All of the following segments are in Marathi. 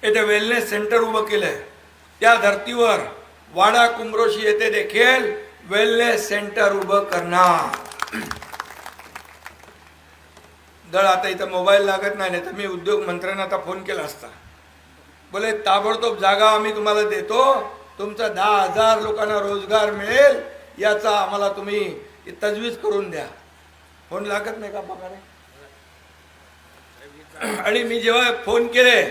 इथे वेलनेस सेंटर उभं केलंय। त्या धर्तीवर वाडा कुंभरोशी येथे देखील वेलनेस सेंटर उभं करणार। दळ आता इथं मोबाईल लागत नाही, तर मी उद्योग मंत्र्यांना आता फोन केला असता, बोले ताबडतोब जागा आम्ही तुम्हाला देतो, तुमचा 10,000 लोकांना रोजगार मिळेल याचा आम्हाला तुम्ही तजवीज करून द्या। फोन लागत नाही का पगारे? आणि मी जेव्हा फोन केले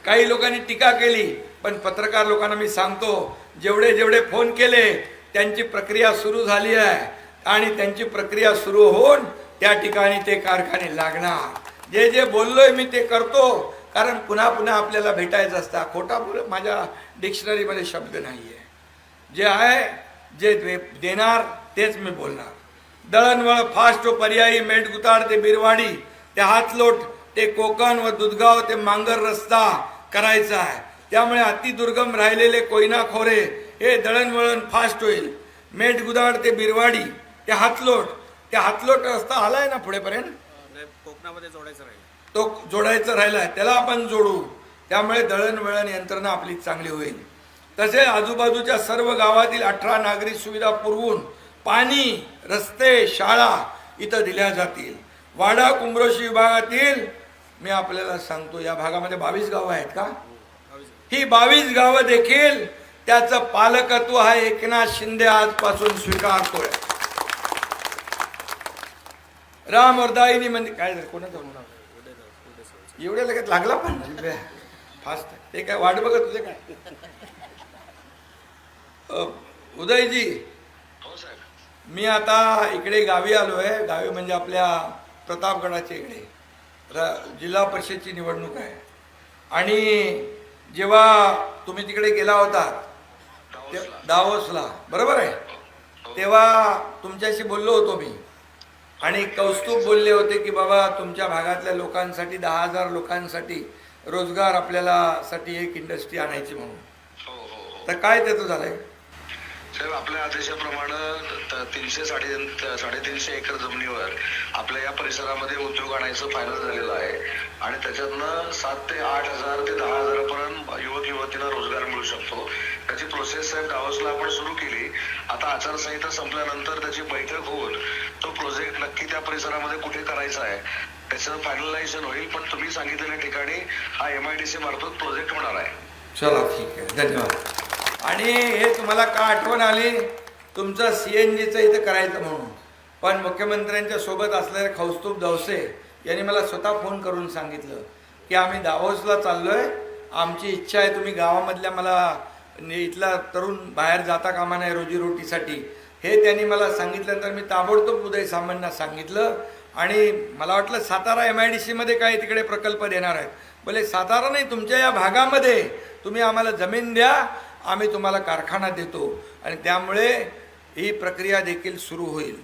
काही लोकांनी टीका केली, पण पत्रकार लोकांना मी सांगतो जेवढे जेवढे फोन केले त्यांची प्रक्रिया सुरू झाली आहे आणि त्यांची प्रक्रिया सुरू होऊन त्या ठिकाणी ते कारखाने लागणार। जे जे बोललोय मी ते करतो, कारण पुन्हा पुन्हा आपल्याला भेटायचं असतं। खोटा बोल माझ्या डिक्शनरीमध्ये शब्द नाहीये। जे आहे जे देणार तेच मी बोलणार। दळणवळ फास्ट व पर्यायी मेटगुताड ते बिरवाडी ते हातलोट ते कोकण व दुधगाव ते मांगर रस्ता करायचा आहे। त्यामुळे अतिदुर्गम राहिलेले कोयना खोरे हे दळणवळण फास्ट होईल। मेटगुताड ते बिरवाडी ते हातलोट रस्ता आलाय ना पुढेपर्यंत, कोकणामध्ये जोडायचं राहील, तो जोडायचा राहिलाय, त्याला आपण जोडू। त्यामुळे दळणवळण यंत्रणा आपली चांगली होईल। तसेच आजूबाजूच्या सर्व गावातील 18 नागरी सुविधा पुरवून पाणी, रस्ते, शाळा इथं दिल्या जातील। वाडा कुंभरोशी विभागातील मी आपल्याला सांगतो या भागामध्ये 22 गावं आहेत का? ही 22 गावं देखील त्याचं पालकत्व हा एकनाथ शिंदे आजपासून स्वीकारतोय। राम वरदायिनी म्हणजे काय झालं कोणाचं एवढ्या लगेच लागला पण फास्ट ते काय वाट बघत होते काय? उदयजी, मी आता इकडे गावी आलोय। गावी म्हणजे आपल्या प्रतापगडाच्या इकडे जिल्हा परिषदची निवडणूक आहे आणि जेव्हा तुम्ही तिकडे गेला होता दावोसला, बरोबर आहे, तेव्हा तुमच्याशी बोललो होतो मी आणि कौस्तुभ बोलले होते की बाबा तुमच्या भागातल्या लोकांसाठी 10,000 लोकांसाठी रोजगार आपल्याला साठी एक इंडस्ट्री आणायची म्हणून। तर काय त्याचं झालंय? साहेब, आपल्या आदेशाप्रमाणे 300-350 एकर जमिनीवर आपल्या या परिसरामध्ये उद्योग आणायचं फायनल झालेलं आहे आणि त्याच्यातनं 7 ते 8,000 ते 10,000 पर्यंत युवक युवतींना रोजगार मिळू शकतो। त्याची प्रोसेस साहेब दावोसला आपण सुरू केली। आता आचारसंहिता संपल्यानंतर त्याची बैठक होऊन तो प्रोजेक्ट नक्की त्या परिसरामध्ये कुठे करायचा आहे त्याचं फायनलायझेशन होईल। पण तुम्ही सांगितलेल्या ठिकाणी हा MIDC मार्फत प्रोजेक्ट होणार आहे। चला ठीक आहे, धन्यवाद। आणि हे तुम्हाला का आठवण आली तुमचं CNGचं इथं करायचं म्हणून, पण मुख्यमंत्र्यांच्या सोबत असलेले कौस्तुभ दवसे यांनी मला स्वतः फोन करून सांगितलं की आम्ही दावोसला चाललोय, आमची इच्छा आहे तुम्ही गावामधल्या मला इथला तरुण बाहेर जाता कामा नाही रोजीरोटीसाठी, हे त्यांनी मला सांगितल्यानंतर मी ताबडतोब उदय सामंतांना सांगितलं आणि मला वाटलं सातारा MIDC मध्ये काय तिकडे प्रकल्प देणार आहेत। बोले सातारा नाही, तुमच्या या भागामध्ये तुम्ही आम्हाला जमीन द्या, आम्ही तुम्हाला कारखाना देतो आणि त्यामुळे ही प्रक्रिया देखील सुरू होईल।